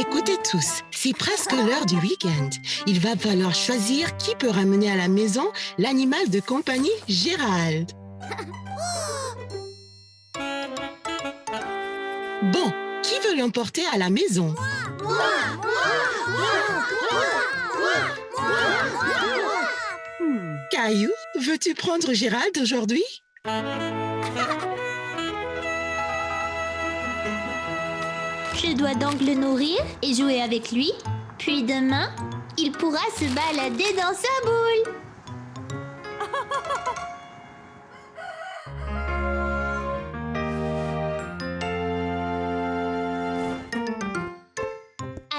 Écoutez tous, c'est presque l'heure du week-end. Il va falloir choisir qui peut ramener à la maison l'animal de compagnie Gérald. Bon, qui veut l'emporter à la maison? Caillou, veux-tu prendre Gérald aujourd'hui? Je dois donc le nourrir et jouer avec lui. Puis demain, il pourra se balader dans sa boule.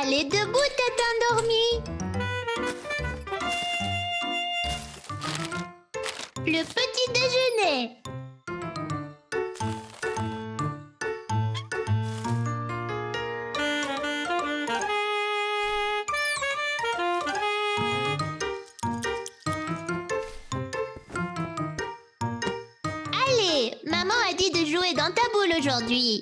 Allez debout, tête endormie. Le petit déjeuner. Allez, maman a dit de jouer dans ta boule aujourd'hui.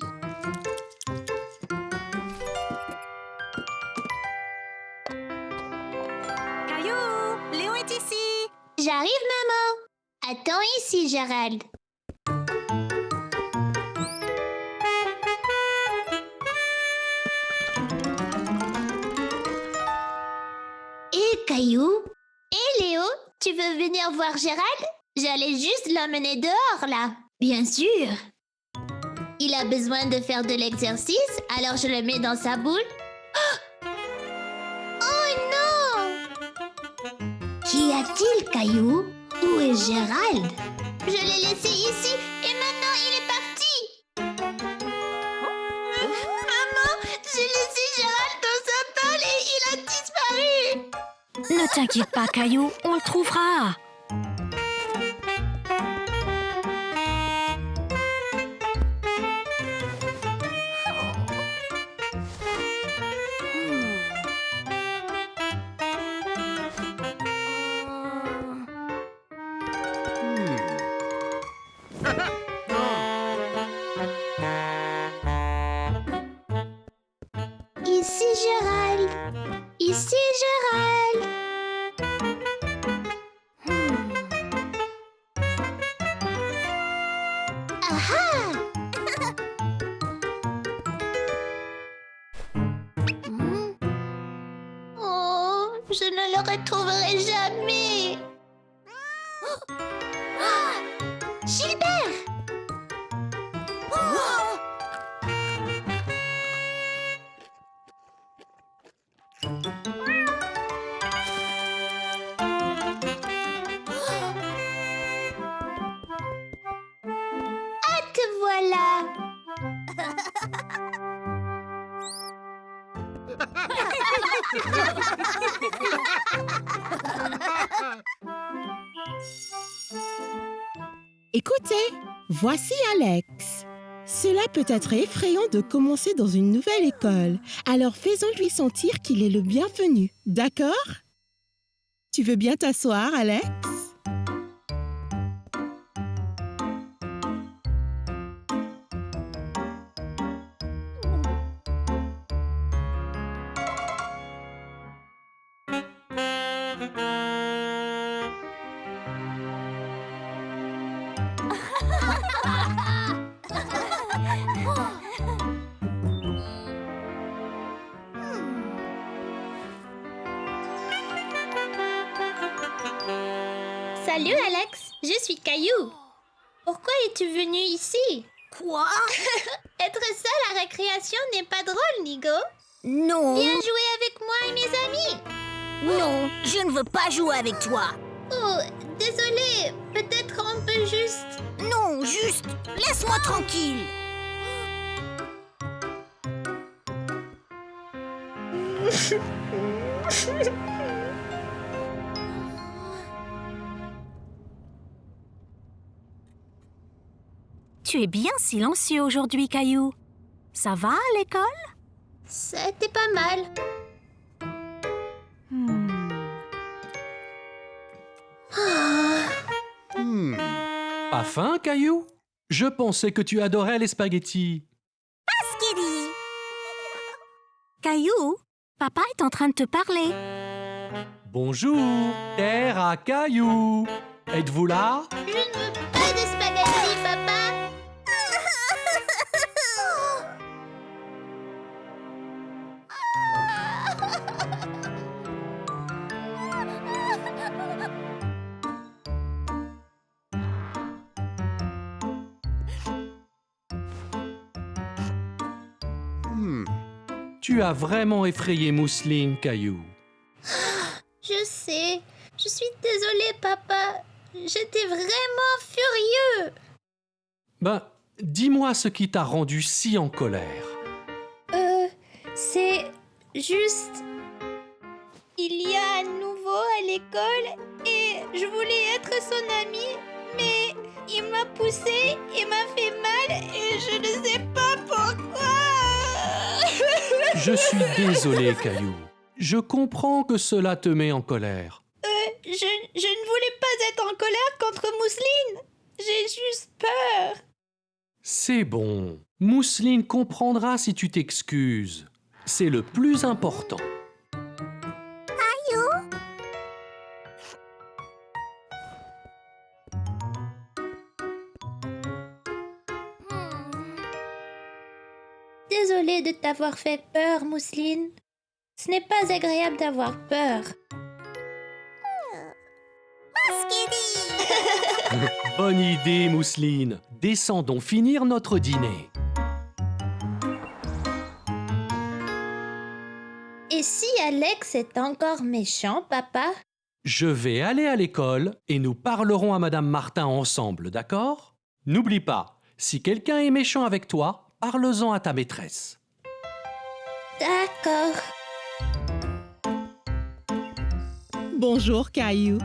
Caillou, Léo est ici. J'arrive, maman. Attends ici, Gérald. Et Caillou? Et Léo, tu veux venir voir Gérald? J'allais juste l'emmener dehors, là. Bien sûr. Il a besoin de faire de l'exercice, alors je le mets dans sa boule. Oh non! Qu'y a-t-il, Caillou? Où est Gérald? Je l'ai laissé ici et maintenant il est parti. Maman, j'ai laissé Gérald dans sa boule et il a disparu. Ne t'inquiète pas, Caillou, on le trouvera. Ici Gérald. Ici Gérald. Ah Oh, je ne le retrouverai jamais. Gilbert! Ah, te voilà! Écoutez, voici Alex. Cela peut être effrayant de commencer dans une nouvelle école, alors faisons-lui sentir qu'il est le bienvenu, d'accord? Tu veux bien t'asseoir, Alex? Salut Alex, je suis Caillou. Pourquoi es-tu venu ici? Quoi? Être seul à récréation n'est pas drôle, Nigo. Non. Viens jouer avec moi et mes amis. Non, je ne veux pas jouer avec toi. Oh, désolé, peut-être on peut juste... Non, juste, laisse-moi tranquille. Tu es bien silencieux aujourd'hui, Caillou. Ça va à l'école? C'était pas mal. Pas faim, Caillou? Je pensais que tu adorais les spaghettis. Skiddy. Caillou, papa est en train de te parler. Bonjour, terre à Caillou. Êtes-vous là? Je ne veux pas de spaghettis, papa. Tu as vraiment effrayé Mousseline, Caillou. Je sais. Je suis désolée, papa. J'étais vraiment furieux. Ben, dis-moi ce qui t'a rendu si en colère. C'est juste... Il y a un nouveau à l'école et je voulais être son amie, mais il m'a poussée et m'a fait mal et je ne sais pas pourquoi. Je suis désolé, Caillou. Je comprends que cela te met en colère. Je ne voulais pas être en colère contre Mousseline. J'ai juste peur. C'est bon. Mousseline comprendra si tu t'excuses. C'est le plus important. Désolée de t'avoir fait peur, Mousseline. Ce n'est pas agréable d'avoir peur. Bonne idée, Mousseline. Descendons finir notre dîner. Et si Alex est encore méchant, papa? Je vais aller à l'école et nous parlerons à Madame Martin ensemble, d'accord? N'oublie pas, si quelqu'un est méchant avec toi, parle-en à ta maîtresse. D'accord. Bonjour, Caillou.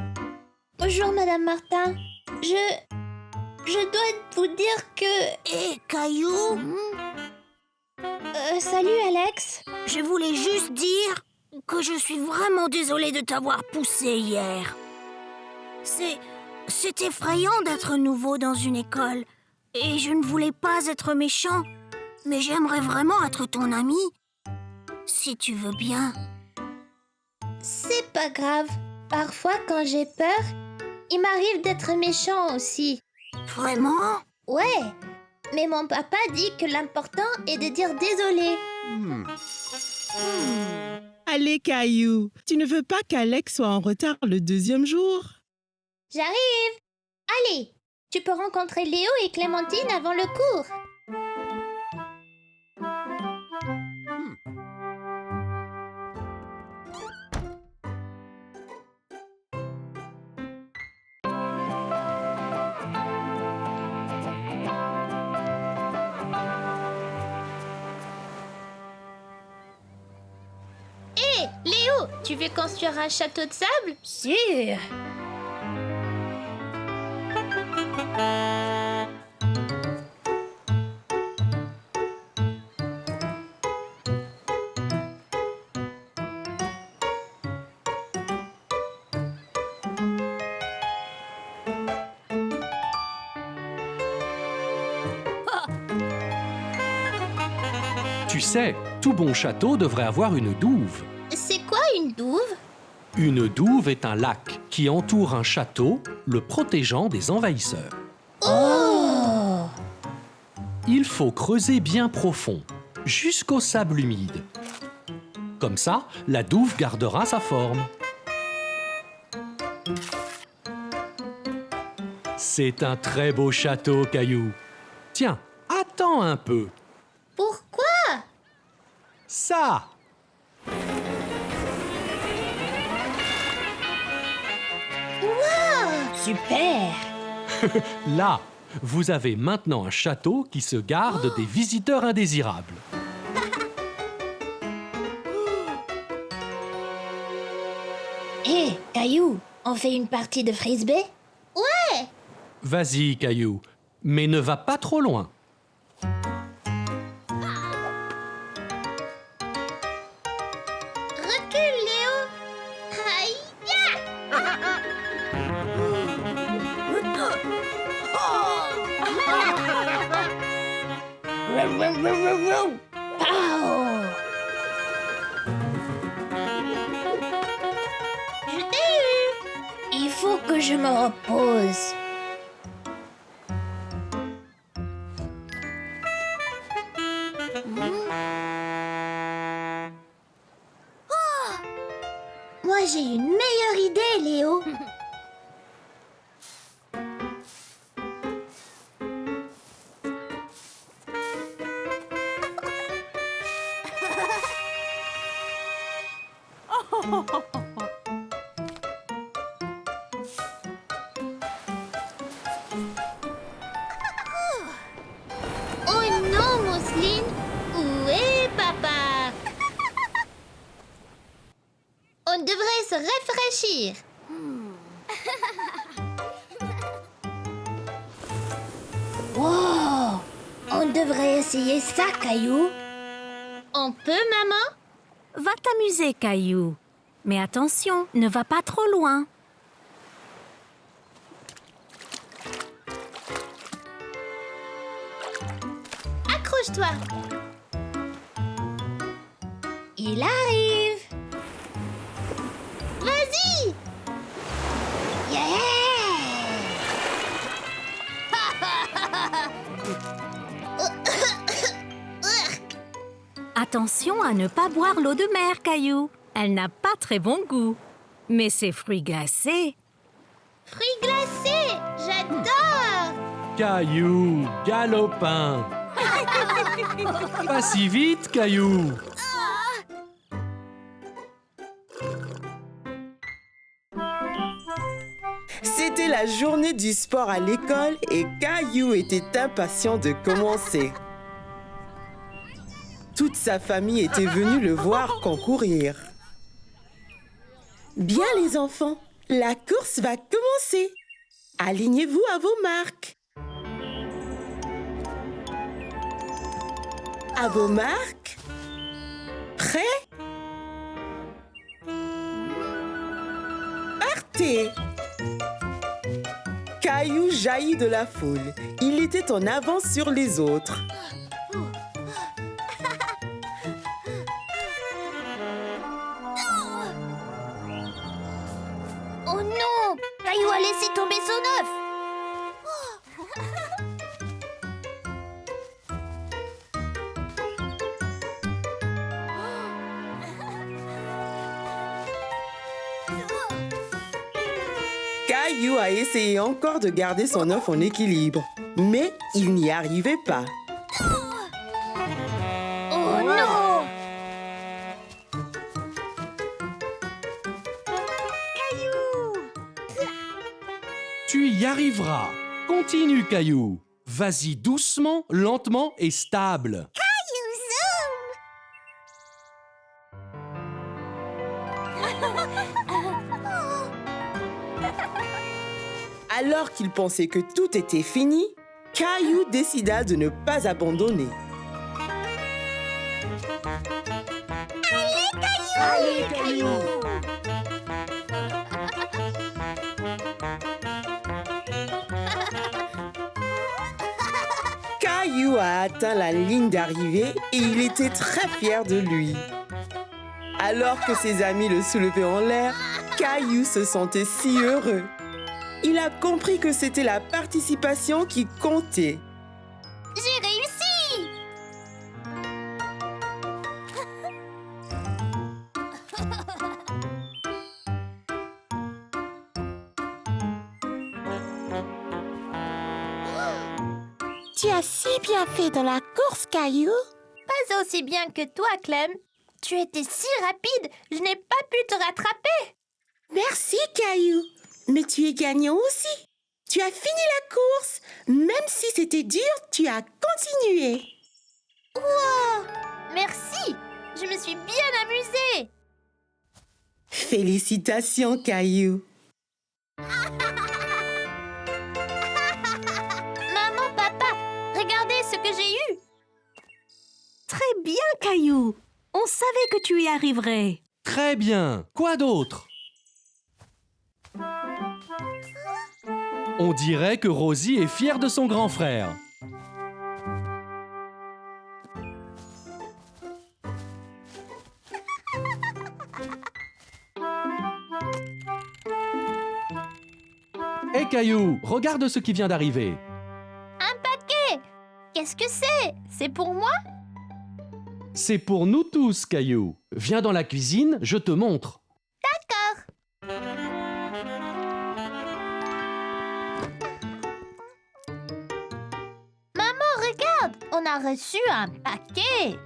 Bonjour, Madame Martin. Je dois vous dire que... Hé, Caillou, salut, Alex. je voulais juste dire que je suis vraiment désolée de t'avoir poussé hier. C'est effrayant d'être nouveau dans une école. Et je ne voulais pas être méchant. Mais j'aimerais vraiment être ton ami. Si tu veux bien. C'est pas grave. Parfois, quand j'ai peur, il m'arrive d'être méchant aussi. Vraiment? Ouais. Mais mon papa dit que l'important est de dire désolé. Allez, Caillou. Tu ne veux pas qu'Alex soit en retard le deuxième jour? J'arrive. Allez, tu peux rencontrer Léo et Clémentine avant le cours. Hé, Léo, tu veux construire un château de sable? Sûr. Tu sais, tout bon château devrait avoir une douve. C'est quoi une douve? Une douve est un lac qui entoure un château, le protégeant des envahisseurs. Oh! Il faut creuser bien profond, jusqu'au sable humide. Comme ça, la douve gardera sa forme. C'est un très beau château, Caillou. Tiens, attends un peu. Pourquoi? Ça! Super! Là, vous avez maintenant un château qui se garde des visiteurs indésirables. Hé, Caillou, on fait une partie de frisbee? Ouais! Vas-y, Caillou, mais ne va pas trop loin. Recule, Léo! Aïe! Pow! faut que je me repose. Moi, j'ai une meilleure idée, Léo. Oh non, Mousseline! Où est papa? On devrait se rafraîchir. Wow! On devrait essayer ça, Caillou. On peut, maman? Va t'amuser, Caillou. Mais attention, ne va pas trop loin. Accroche-toi. Il arrive. Vas-y. Yeah! Attention à ne pas boire l'eau de mer, Caillou. Elle n'a pas très bon goût. Mais ces fruits glacés... Fruits glacés, j'adore. Caillou, galopin. Pas si vite, Caillou. C'était la journée du sport à l'école et Caillou était impatient de commencer. Toute sa famille était venue le voir concourir. Bien les enfants, la course va commencer. Alignez-vous à vos marques. À vos marques. Prêts? Partez! Caillou jaillit de la foule. Il était en avance sur les autres. Oh non! Caillou a laissé tomber son œuf. Caillou a essayé encore de garder son œuf en équilibre, mais il n'y arrivait pas. Oh non! Tu y arriveras. Continue, Caillou. Vas-y doucement, lentement et stable. Alors qu'il pensait que tout était fini, Caillou décida de ne pas abandonner. Allez, Caillou! Caillou a atteint la ligne d'arrivée et il était très fier de lui. Alors que ses amis le soulevaient en l'air, Caillou se sentait si heureux. Il a compris que c'était la participation qui comptait. J'ai réussi! Tu as si bien fait dans la course, Caillou. Pas aussi bien que toi, Clem. Tu étais si rapide, je n'ai pas pu te rattraper. Merci, Caillou. Mais tu es gagnant aussi. Tu as fini la course. Même si c'était dur, tu as continué. Wow! Merci! Je me suis bien amusée. Félicitations, Caillou. Maman, papa, regardez ce que j'ai eu. Très bien, Caillou. On savait que tu y arriverais. Très bien. Quoi d'autre? On dirait que Rosie est fière de son grand frère. Hé Caillou, regarde ce qui vient d'arriver. Un paquet! Qu'est-ce que c'est? C'est pour moi? C'est pour nous tous, Caillou. Viens dans la cuisine, je te montre. D'accord. Maman, regarde! On a reçu un paquet!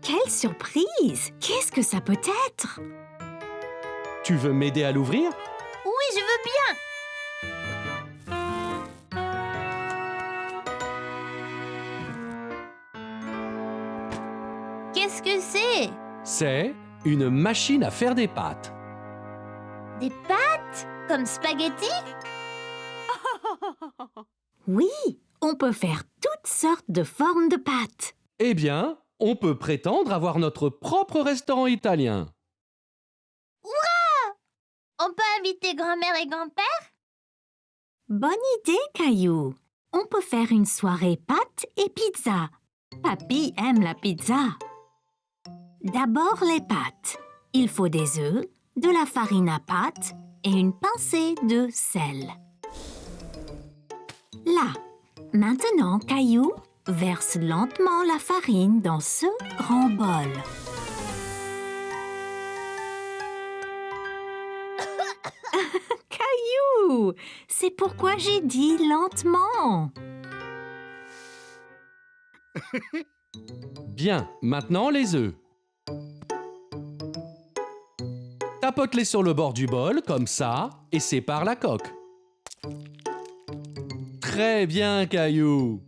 Quelle surprise! Qu'est-ce que ça peut être? Tu veux m'aider à l'ouvrir? Oui, je veux bien! Qu'est-ce que c'est? C'est une machine à faire des pâtes. Des pâtes? Comme spaghetti? Oui, on peut faire toutes sortes de formes de pâtes. Eh bien, on peut prétendre avoir notre propre restaurant italien. On peut inviter grand-mère et grand-père? Bonne idée, Caillou. On peut faire une soirée pâtes et pizza. Papy aime la pizza. D'abord les pâtes. Il faut des œufs, de la farine à pâte et une pincée de sel. Là, maintenant, Caillou, verse lentement la farine dans ce grand bol. Caillou, c'est pourquoi j'ai dit lentement. Bien, maintenant les œufs. Tapote-les sur le bord du bol, comme ça, et sépare la coque. Très bien, Caillou.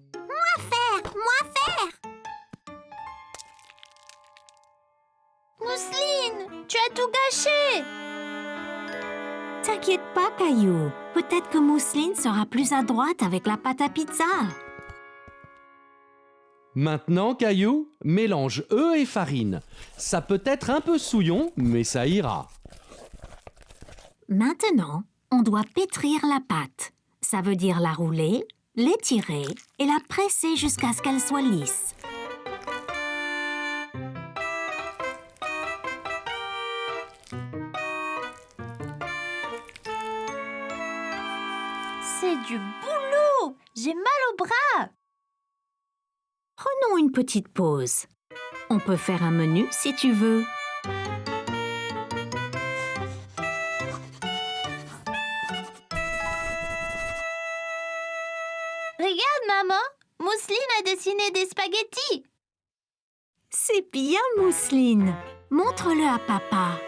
Mousseline, tu as tout gâché! T'inquiète pas, Caillou. Peut-être que Mousseline sera plus adroite avec la pâte à pizza. Maintenant, Caillou, mélange œufs et farine. Ça peut être un peu souillon, mais ça ira. Maintenant, on doit pétrir la pâte. Ça veut dire la rouler, l'étirer et la presser jusqu'à ce qu'elle soit lisse. C'est du boulot! J'ai mal au bras! Prenons une petite pause. On peut faire un menu si tu veux. Regarde, maman! Mousseline a dessiné des spaghettis! C'est bien, Mousseline. Montre-le à papa.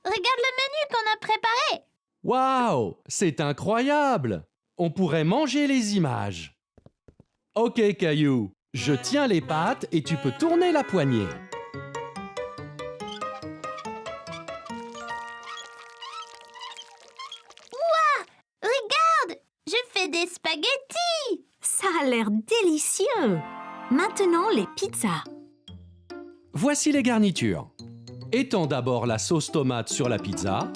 Regarde le menu qu'on a préparé! Waouh, c'est incroyable! On pourrait manger les images. Ok, Caillou, je tiens les pâtes et tu peux tourner la poignée. Regarde! Je fais des spaghettis! Ça a l'air délicieux. Maintenant, les pizzas. Voici les garnitures. Étends d'abord la sauce tomate sur la pizza.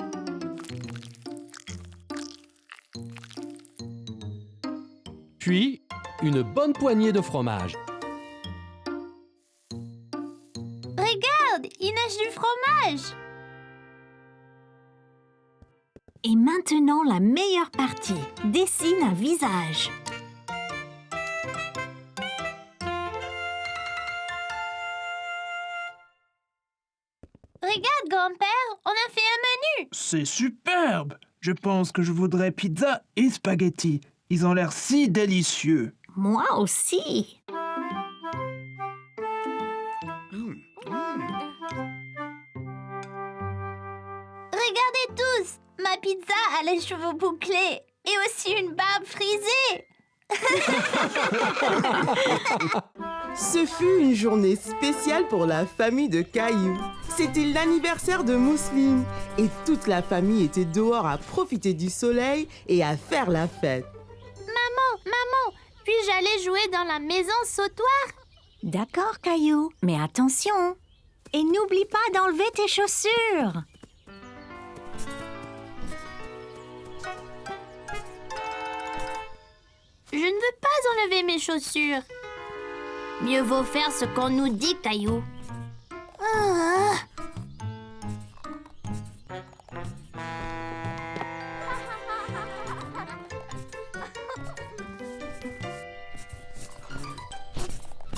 Puis, une bonne poignée de fromage. Regarde! Il nage du fromage! Et maintenant, la meilleure partie. Dessine un visage. Regarde, grand-père! On a fait un menu! C'est superbe! Je pense que je voudrais pizza et spaghetti. Ils ont l'air si délicieux. Moi aussi. Regardez tous! Ma pizza a les cheveux bouclés et aussi une barbe frisée! Ce fut une journée spéciale pour la famille de Caillou. C'était l'anniversaire de Mousseline et toute la famille était dehors à profiter du soleil et à faire la fête. Maman, puis-je aller jouer dans la maison sautoir? D'accord, Caillou, mais attention. Et n'oublie pas d'enlever tes chaussures. Je ne veux pas enlever mes chaussures. Mieux vaut faire ce qu'on nous dit, Caillou. Ah.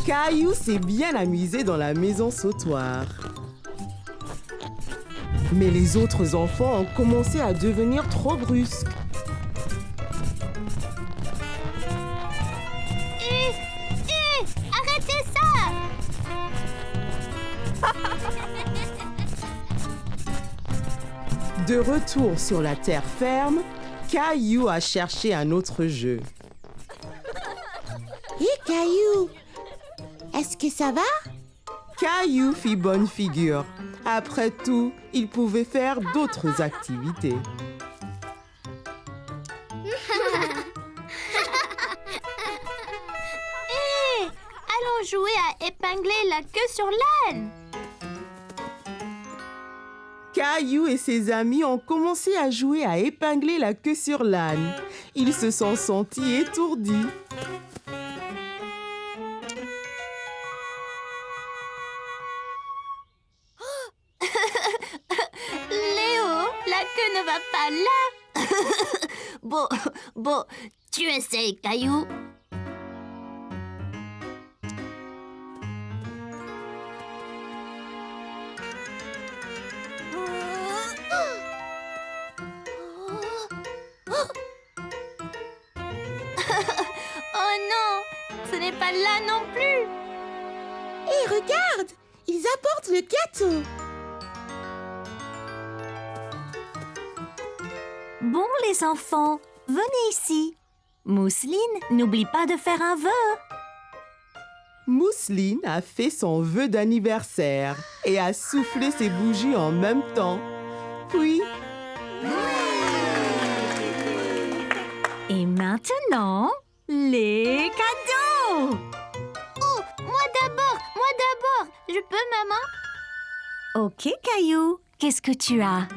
Caillou s'est bien amusé dans la maison sautoir. Mais les autres enfants ont commencé à devenir trop brusques. Arrêtez ça! De retour sur la terre ferme, Caillou a cherché un autre jeu. Hé, Caillou, est-ce que ça va? Caillou fit bonne figure. Après tout, il pouvait faire d'autres activités. Allons jouer à épingler la queue sur l'âne. Caillou et ses amis ont commencé à jouer à épingler la queue sur l'âne. Ils se sont sentis étourdis. Léo, la queue ne va pas là. Bon, tu essayes, Caillou. Oh non, ce n'est pas là non plus. Hé, regarde, ils apportent le gâteau. Bon, les enfants, venez ici. Mousseline, n'oublie pas de faire un vœu. Mousseline a fait son vœu d'anniversaire et a soufflé ses bougies en même temps. Puis, Et maintenant, les cadeaux. Oh, moi d'abord. Je peux, maman? Ok, Caillou, qu'est-ce que tu as?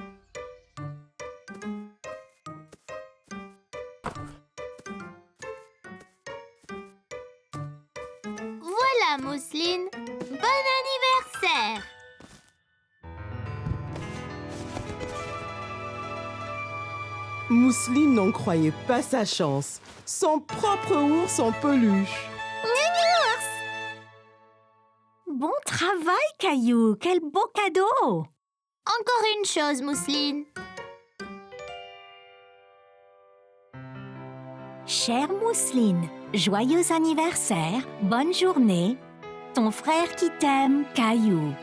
Voilà, Mousseline. Bon anniversaire! Mousseline n'en croyait pas sa chance. Son propre ours en peluche. Bon travail, Caillou, quel beau cadeau. Encore une chose, Mousseline. Chère Mousseline, joyeux anniversaire, bonne journée. Ton frère qui t'aime, Caillou.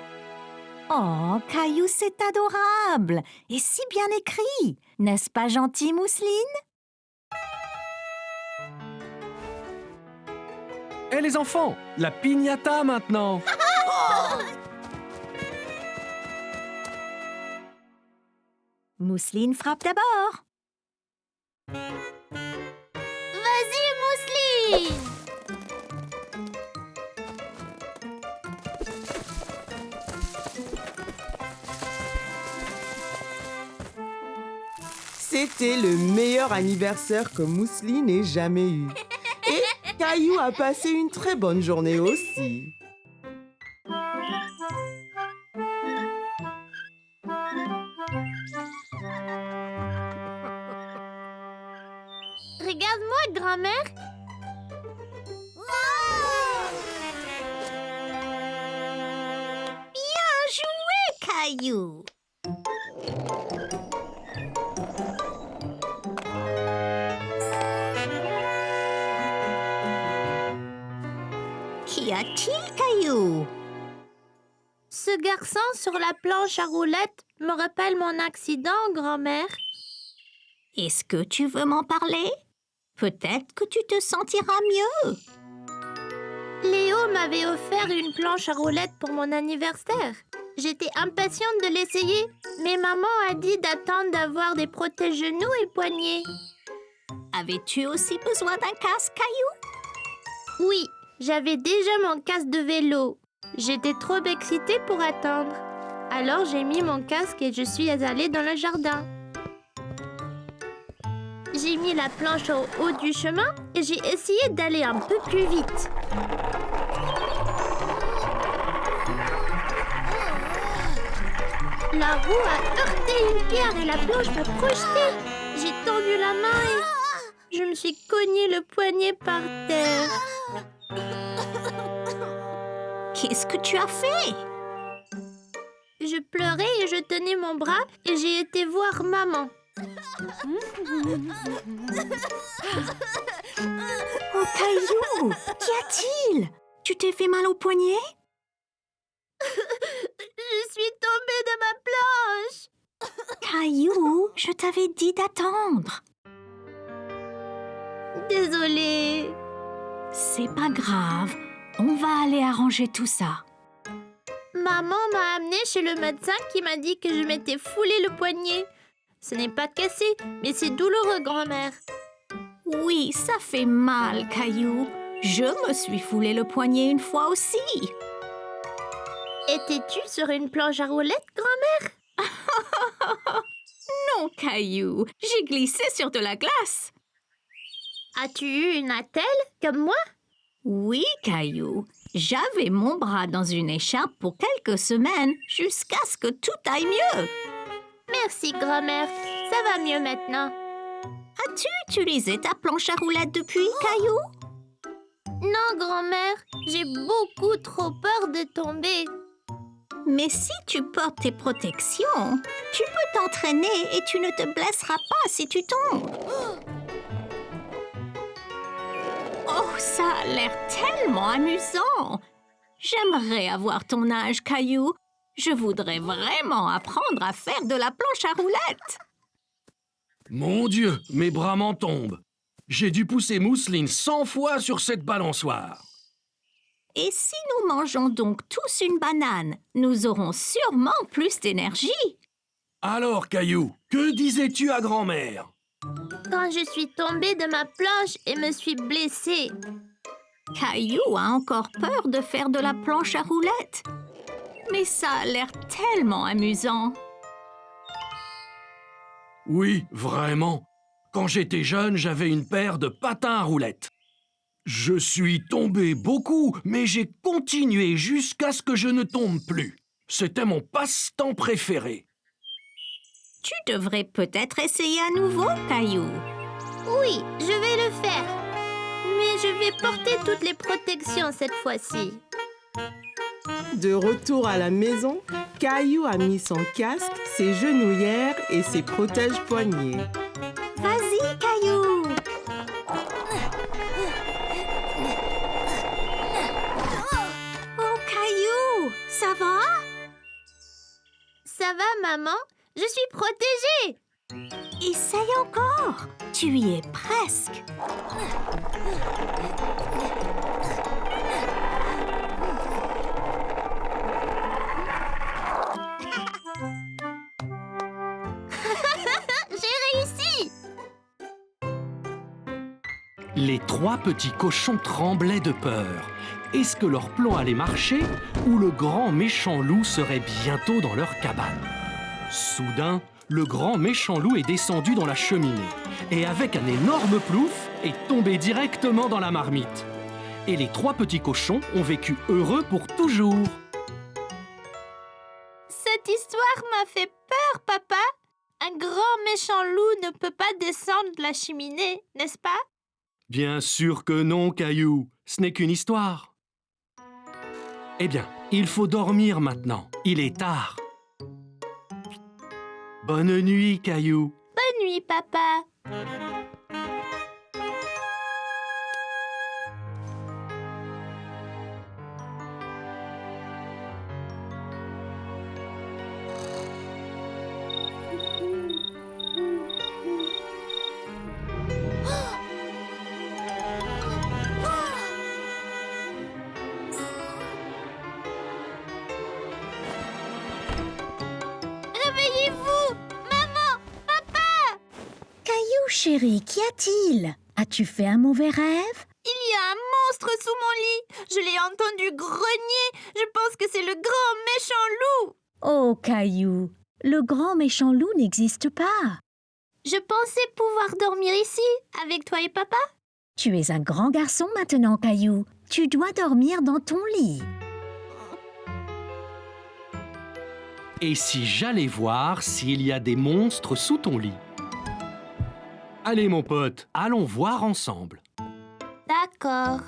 Oh, Caillou, c'est adorable et si bien écrit. N'est-ce pas gentil, Mousseline? Hé les enfants, la piñata maintenant. Mousseline frappe d'abord. Vas-y, Mousseline! C'était le meilleur anniversaire que Mousseline ait jamais eu. Et Caillou a passé une très bonne journée aussi. Regarde-moi, grand-mère. Bien joué, Caillou. Qu'y a-t-il, Caillou? Ce garçon sur la planche à roulettes me rappelle mon accident, grand-mère. Est-ce que tu veux m'en parler? Peut-être que tu te sentiras mieux. Léo m'avait offert une planche à roulettes pour mon anniversaire. J'étais impatiente de l'essayer, mais maman a dit d'attendre d'avoir des protège-genoux et poignets. Avais-tu aussi besoin d'un casque, Caillou? Oui, j'avais déjà mon casque de vélo. J'étais trop excitée pour attendre. Alors j'ai mis mon casque et je suis allée dans le jardin. J'ai mis la planche au haut du chemin et j'ai essayé d'aller un peu plus vite. La roue a heurté une pierre et la planche m'a projetée. J'ai tendu la main et je me suis cogné le poignet par terre. Qu'est-ce que tu as fait? Je pleurais et je tenais mon bras et j'ai été voir maman. Oh, Caillou, qu'y a-t-il? Tu t'es fait mal au poignet? Je suis tombée de ma planche. Caillou, je t'avais dit d'attendre. Désolée. C'est pas grave, on va aller arranger tout ça. Maman m'a amenée chez le médecin qui m'a dit que je m'étais foulé le poignet. Ce n'est pas cassé, mais c'est douloureux, grand-mère. Oui, ça fait mal, Caillou. Je me suis foulé le poignet une fois aussi. Étais-tu sur une planche à roulettes, grand-mère? Non, Caillou, j'ai glissé sur de la glace. As-tu eu une attelle, comme moi? Oui, Caillou. J'avais mon bras dans une écharpe pour quelques semaines jusqu'à ce que tout aille mieux. Merci, grand-mère. Ça va mieux maintenant. As-tu utilisé ta planche à roulettes depuis, Caillou? Non, grand-mère. J'ai beaucoup trop peur de tomber. Mais si tu portes tes protections, tu peux t'entraîner et tu ne te blesseras pas si tu tombes. Oh, ça a l'air tellement amusant! J'aimerais avoir ton âge, Caillou. Je voudrais vraiment apprendre à faire de la planche à roulettes. Mon Dieu, mes bras m'en tombent. J'ai dû pousser Mousseline 100 fois sur cette balançoire. Et si nous mangeons donc tous une banane, nous aurons sûrement plus d'énergie. Alors, Caillou, que disais-tu à grand-mère? Quand je suis tombée de ma planche et me suis blessée. Caillou a encore peur de faire de la planche à roulettes. Mais ça a l'air tellement amusant. Oui, vraiment. Quand j'étais jeune, j'avais une paire de patins à roulettes. Je suis tombé beaucoup, mais j'ai continué jusqu'à ce que je ne tombe plus. C'était mon passe-temps préféré. Tu devrais peut-être essayer à nouveau, Caillou. Oui, je vais le faire. Mais je vais porter toutes les protections cette fois-ci. De retour à la maison, Caillou a mis son casque, ses genouillères et ses protège-poignets. Vas-y, Caillou. Oh, Caillou, ça va? Ça va, maman? Je suis protégée. Essaye encore. Tu y es presque. J'ai réussi. Les 3 petits cochons tremblaient de peur. Est-ce que leur plan allait marcher ou le grand méchant loup serait bientôt dans leur cabane? Soudain, le grand méchant loup est descendu dans la cheminée et avec un énorme plouf est tombé directement dans la marmite. Et les 3 petits cochons ont vécu heureux pour toujours. Cette histoire m'a fait peur, papa. Un grand méchant loup ne peut pas descendre de la cheminée, n'est-ce pas? Bien sûr que non, Caillou. Ce n'est qu'une histoire. Eh bien, il faut dormir maintenant. Il est tard. Bonne nuit, Caillou. Bonne nuit, papa. Réveillez-vous! Maman! Papa! Caillou, chérie, qu'y a-t-il? As-tu fait un mauvais rêve? Il y a un monstre sous mon lit. Je l'ai entendu grogner. Je pense que c'est le grand méchant loup. Oh, Caillou, le grand méchant loup n'existe pas. Je pensais pouvoir dormir ici, avec toi et papa. Tu es un grand garçon maintenant, Caillou. Tu dois dormir dans ton lit. Et si j'allais voir s'il y a des monstres sous ton lit? Allez, mon pote, allons voir ensemble. D'accord.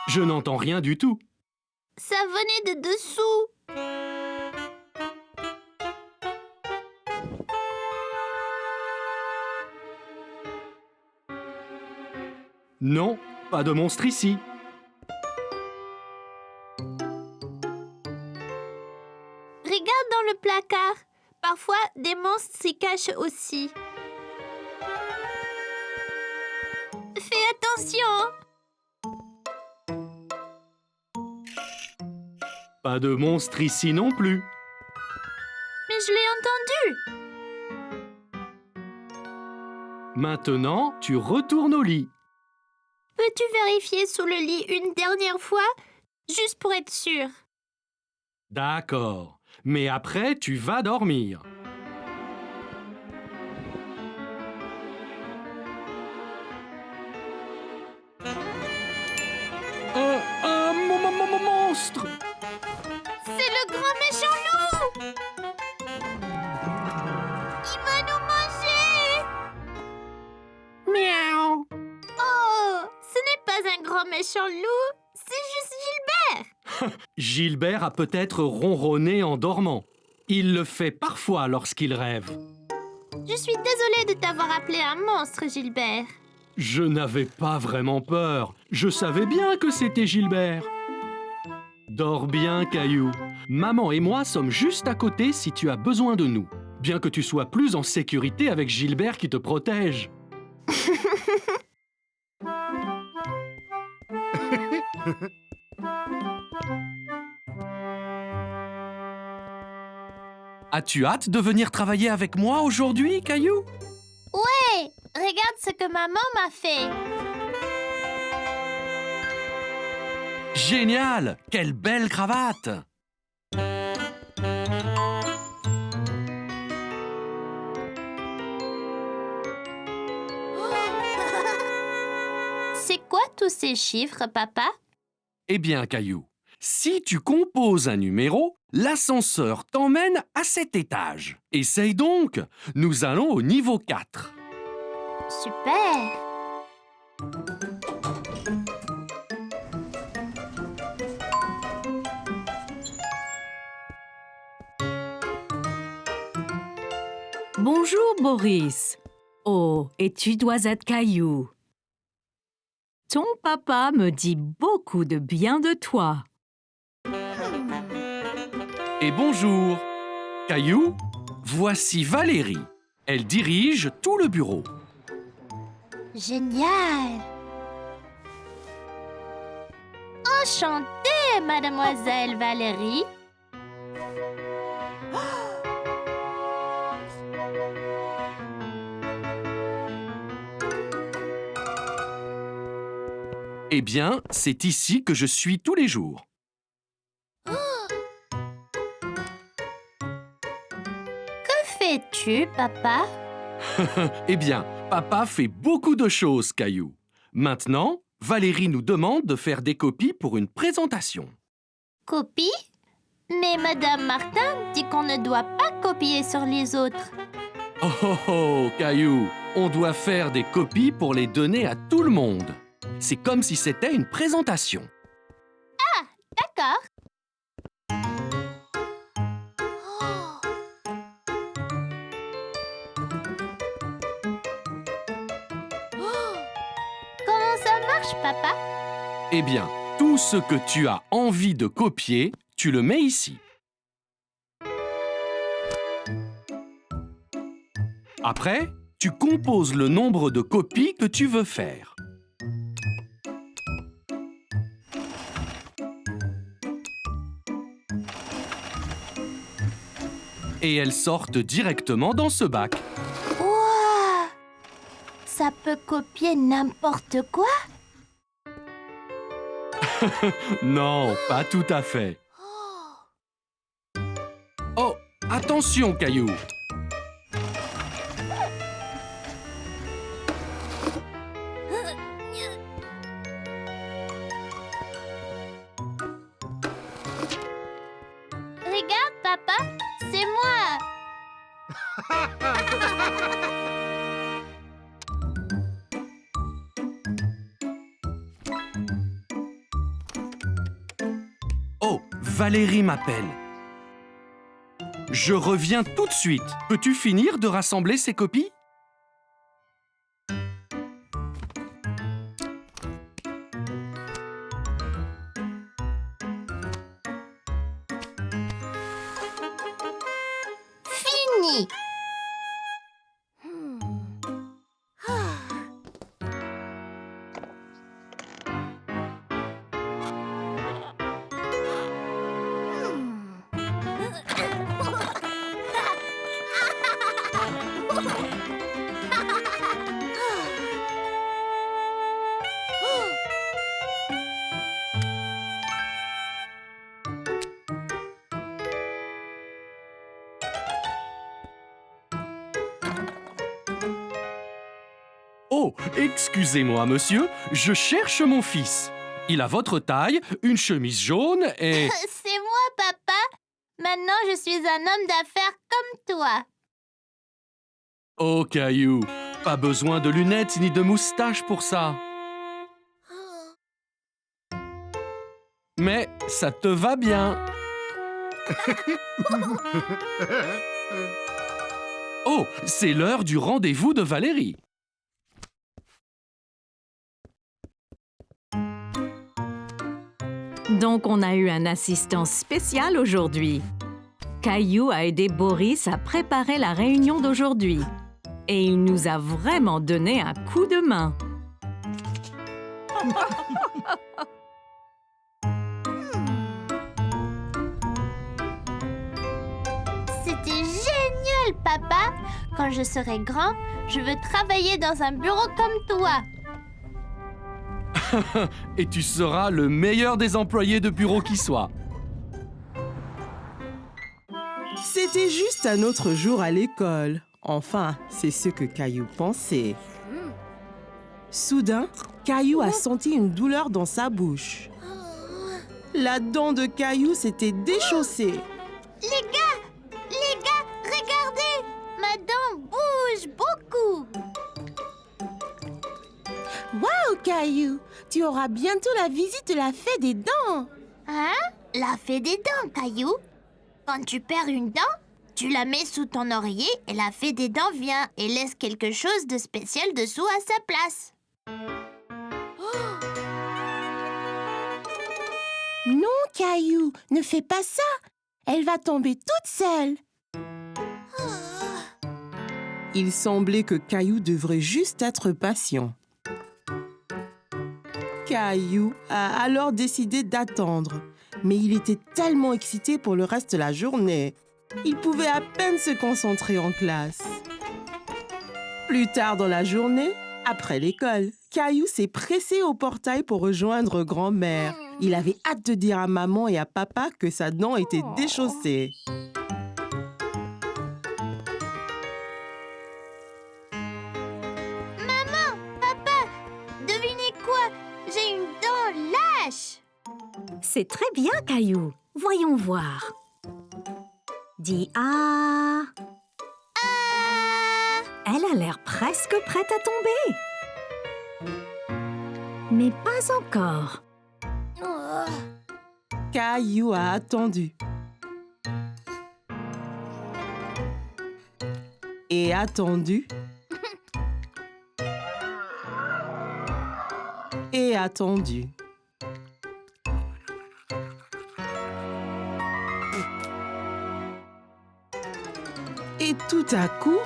Je n'entends rien du tout. Ça venait de dessous. Non, pas de monstre ici. Regarde dans le placard. Parfois, des monstres s'y cachent aussi. Fais attention. Pas de monstre ici non plus. Mais je l'ai entendu. Maintenant, tu retournes au lit. Peux-tu vérifier sous le lit une dernière fois, juste pour être sûr? D'accord. Mais après, tu vas dormir. Un monstre! C'est le grand méchant loup! Il va nous manger! Miaou! Oh, ce n'est pas un grand méchant loup, c'est juste Gilbert! Gilbert a peut-être ronronné en dormant. Il le fait parfois lorsqu'il rêve. Je suis désolée de t'avoir appelé un monstre, Gilbert. Je n'avais pas vraiment peur. Je savais bien que c'était Gilbert. Dors bien, Caillou. Maman et moi sommes juste à côté si tu as besoin de nous. Bien que tu sois plus en sécurité avec Gilbert qui te protège. As-tu hâte de venir travailler avec moi aujourd'hui, Caillou? Ouais, regarde ce que maman m'a fait. Génial! Quelle belle cravate! C'est quoi tous ces chiffres, papa? Eh bien, Caillou, si tu composes un numéro, l'ascenseur t'emmène à cet étage. Essaye donc! Nous allons au niveau 4. Super! Bonjour, Boris. Oh, et tu dois être Caillou. Ton papa me dit beaucoup de bien de toi. Et bonjour! Caillou, voici Valérie. Elle dirige tout le bureau. Génial! Enchantée, mademoiselle Valérie. Eh bien, c'est ici que je suis tous les jours. Que fais-tu, papa? Eh bien, papa fait beaucoup de choses, Caillou. Maintenant, Valérie nous demande de faire des copies pour une présentation. Copie? Mais madame Martin dit qu'on ne doit pas copier sur les autres. Oh oh oh, Caillou, on doit faire des copies pour les donner à tout le monde. C'est comme si c'était une présentation. D'accord. Comment ça marche, papa? Eh bien, tout ce que tu as envie de copier, tu le mets ici. Après, tu composes le nombre de copies que tu veux faire. Et elles sortent directement dans ce bac. Ouah! Ça peut copier n'importe quoi? Non, pas tout à fait. Oh, attention, Caillou! Regarde, papa, c'est moi. Valérie m'appelle. Je reviens tout de suite. Peux-tu finir de rassembler ces copies? Fini. Oh, excusez-moi, monsieur, je cherche mon fils. Il a votre taille, une chemise jaune et... C'est moi, papa. Maintenant, je suis un homme d'affaires comme toi. Oh, Caillou, pas besoin de lunettes ni de moustache pour ça. Mais ça te va bien. Oh, c'est l'heure du rendez-vous de Valérie. Donc, on a eu un assistant spécial aujourd'hui. Caillou a aidé Boris à préparer la réunion d'aujourd'hui. Et il nous a vraiment donné un coup de main. C'était génial, papa. Quand je serai grand, je veux travailler dans un bureau comme toi. Et tu seras le meilleur des employés de bureau qui soit. C'était juste un autre jour à l'école. Enfin, c'est ce que Caillou pensait. Soudain, Caillou a senti une douleur dans sa bouche. La dent de Caillou s'était déchaussée. Les gars, regardez. Ma dent bouge beaucoup. Waouh, Caillou! Tu auras bientôt la visite de la fée des dents! Hein? La fée des dents, Caillou. Quand tu perds une dent, tu la mets sous ton oreiller et la fée des dents vient et laisse quelque chose de spécial dessous à sa place. Non, Caillou, ne fais pas ça! Elle va tomber toute seule! Il semblait que Caillou devrait juste être patient. Caillou a alors décidé d'attendre, mais il était tellement excité pour le reste de la journée. Il pouvait à peine se concentrer en classe. Plus tard dans la journée, après l'école, Caillou s'est pressé au portail pour rejoindre grand-mère. Il avait hâte de dire à maman et à papa que sa dent était déchaussée. Devinez quoi? J'ai une dent lâche. C'est très bien, Caillou. Voyons voir. Dis ah. Elle a l'air presque prête à tomber. Mais pas encore. Caillou a attendu. Et attendu. Et attendu. Et tout à coup,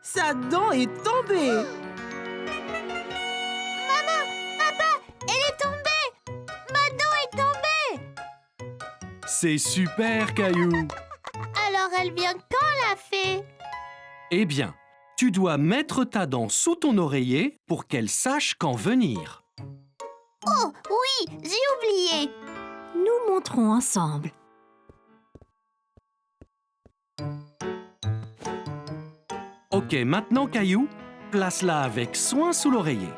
sa dent est tombée. Elle est tombée. Ma dent est tombée. C'est super, Caillou. Alors elle vient quand, la fée? Eh bien, tu dois mettre ta dent sous ton oreiller pour qu'elle sache quand venir. Oh, oui, j'ai oublié. Nous montrons ensemble. Ok, maintenant, Caillou, place-la avec soin sous l'oreiller.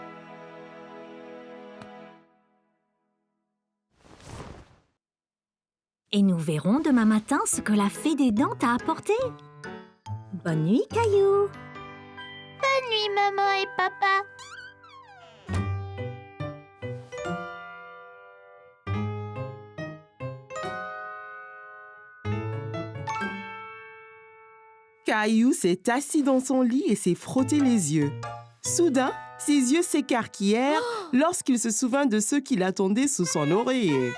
Et nous verrons demain matin ce que la fée des dents t'a apporté. Bonne nuit, Caillou. Bonne nuit, maman et papa. Caillou s'est assis dans son lit et s'est frotté les yeux. Soudain, ses yeux s'écarquillèrent lorsqu'il se souvint de ceux qui l'attendaient sous son oreiller.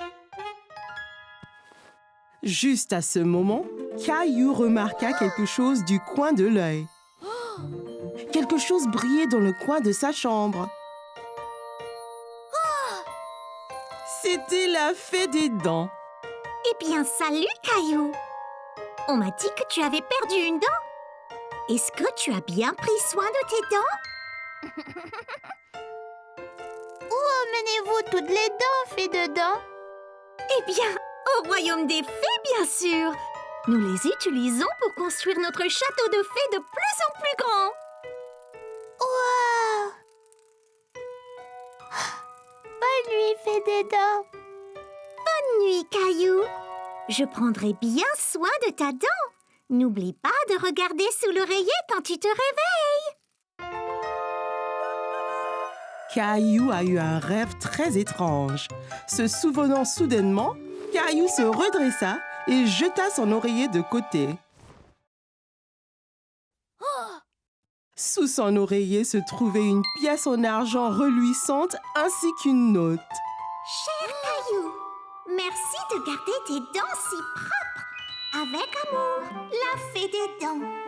Juste à ce moment, Caillou remarqua quelque chose du coin de l'œil. Quelque chose brillait dans le coin de sa chambre. C'était la fée des dents. Eh bien, salut, Caillou. On m'a dit que tu avais perdu une dent. Est-ce que tu as bien pris soin de tes dents? Où emmenez-vous toutes les dents, fée de dents? Eh bien, au royaume des fées, bien sûr. Nous les utilisons pour construire notre château de fées de plus en plus grand. Wow! Bonne nuit, fée des dents. Bonne nuit, Caillou. Je prendrai bien soin de ta dent. N'oublie pas de regarder sous l'oreiller quand tu te réveilles. Caillou a eu un rêve très étrange. Se souvenant soudainement, Caillou se redressa et jeta son oreiller de côté. Sous son oreiller se trouvait une pièce en argent reluisante ainsi qu'une note. Cher Caillou, merci de garder tes dents si propres. Avec amour, la fée des dents.